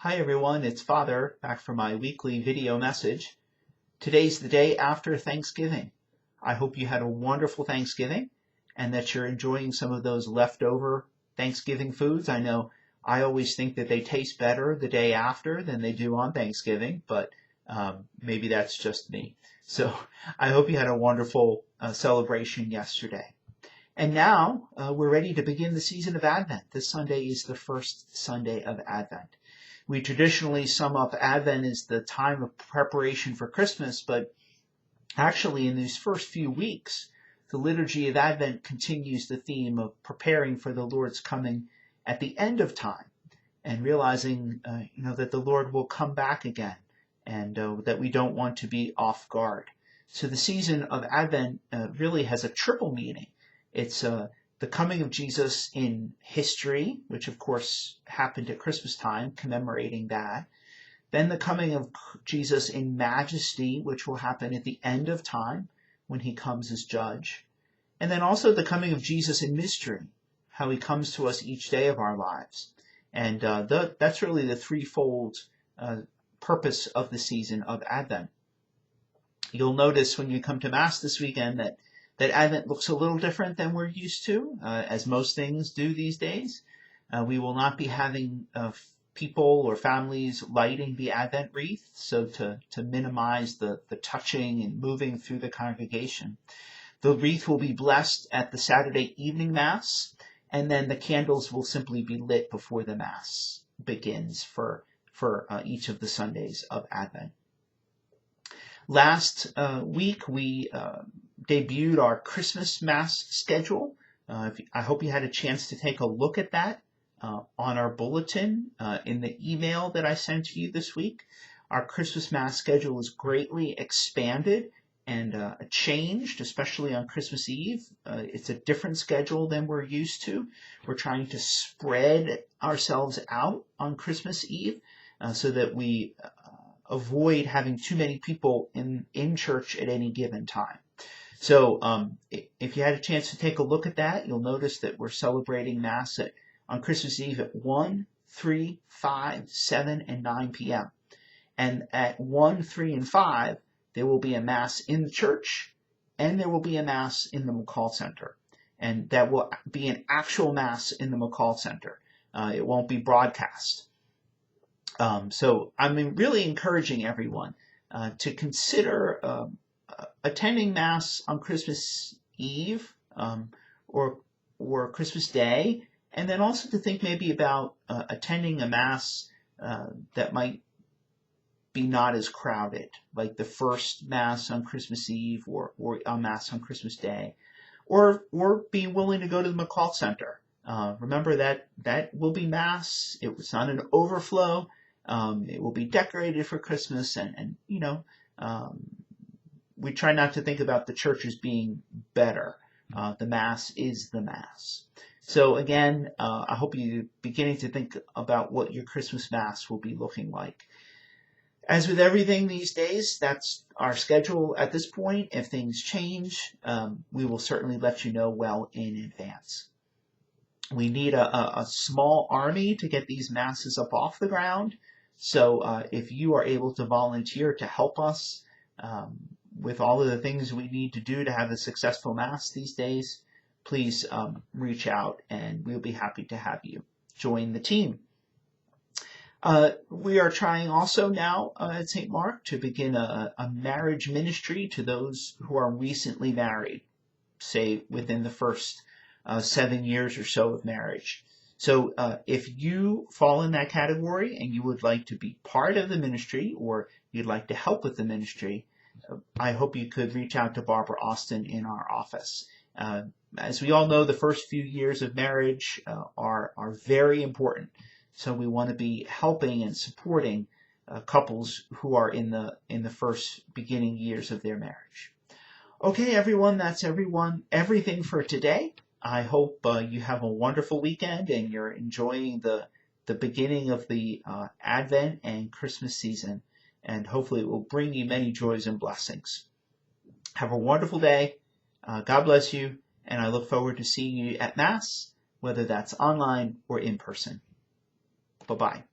Hi everyone, it's Father back for my weekly video message. Today's the day after Thanksgiving. I hope you had a wonderful Thanksgiving and that you're enjoying some of those leftover Thanksgiving foods. I know I always think that they taste better the day after than they do on Thanksgiving, but maybe that's just me. So I hope you had a wonderful celebration yesterday. And now we're ready to begin the season of Advent. This Sunday is the first Sunday of Advent. We traditionally sum up Advent as the time of preparation for Christmas, but actually in these first few weeks, the liturgy of Advent continues the theme of preparing for the Lord's coming at the end of time and realizing that the Lord will come back again and that we don't want to be off guard. So the season of Advent really has a triple meaning. It's the coming of Jesus in history, which of course happened at Christmas time, commemorating that. Then the coming of Jesus in majesty, which will happen at the end of time when he comes as judge. And then also the coming of Jesus in mystery, how he comes to us each day of our lives. And that's really the threefold purpose of the season of Advent. You'll notice when you come to Mass this weekend that Advent looks a little different than we're used to, as most things do these days. We will not be having people or families lighting the Advent wreath, so to minimize the touching and moving through the congregation. The wreath will be blessed at the Saturday evening Mass, and then the candles will simply be lit before the Mass begins for each of the Sundays of Advent. Last week we debuted our Christmas Mass schedule. I hope you had a chance to take a look at that on our bulletin in the email that I sent to you this week. Our Christmas Mass schedule is greatly expanded and changed, especially on Christmas Eve. It's a different schedule than we're used to. We're trying to spread ourselves out on Christmas Eve so that we avoid having too many people in church at any given time. So if you had a chance to take a look at that, you'll notice that we're celebrating Mass on Christmas Eve at 1, 3, 5, 7, and 9 p.m. And at 1, 3, and 5, there will be a Mass in the church, and there will be a Mass in the McCall Center. And that will be an actual Mass in the McCall Center. It won't be broadcast. So I'm really encouraging everyone to consider attending Mass on Christmas Eve or Christmas Day, and then also to think maybe about attending a Mass that might be not as crowded, like the first Mass on Christmas Eve or a Mass on Christmas Day, or be willing to go to the McCall Center. Remember that will be Mass. It's not an overflow. It will be decorated for Christmas, and we try not to think about the church as being better. The Mass is the Mass. So again, I hope you're beginning to think about what your Christmas Mass will be looking like. As with everything these days, that's our schedule at this point. If things change, we will certainly let you know well in advance. We need a small army to get these Masses up off the ground. So if you are able to volunteer to help us with all of the things we need to do to have a successful Mass these days, please reach out and we'll be happy to have you join the team. We are trying also now at St. Mark to begin a marriage ministry to those who are recently married, say within the first 7 years or so of marriage. So if you fall in that category and you would like to be part of the ministry or you'd like to help with the ministry, I hope you could reach out to Barbara Austin in our office. As we all know, the first few years of marriage are very important. So we want to be helping and supporting couples who are in the first beginning years of their marriage. Okay, everyone, that's everything for today. I hope you have a wonderful weekend and you're enjoying the beginning of the Advent and Christmas season, and hopefully it will bring you many joys and blessings. Have a wonderful day. God bless you, and I look forward to seeing you at Mass, whether that's online or in person. Bye-bye.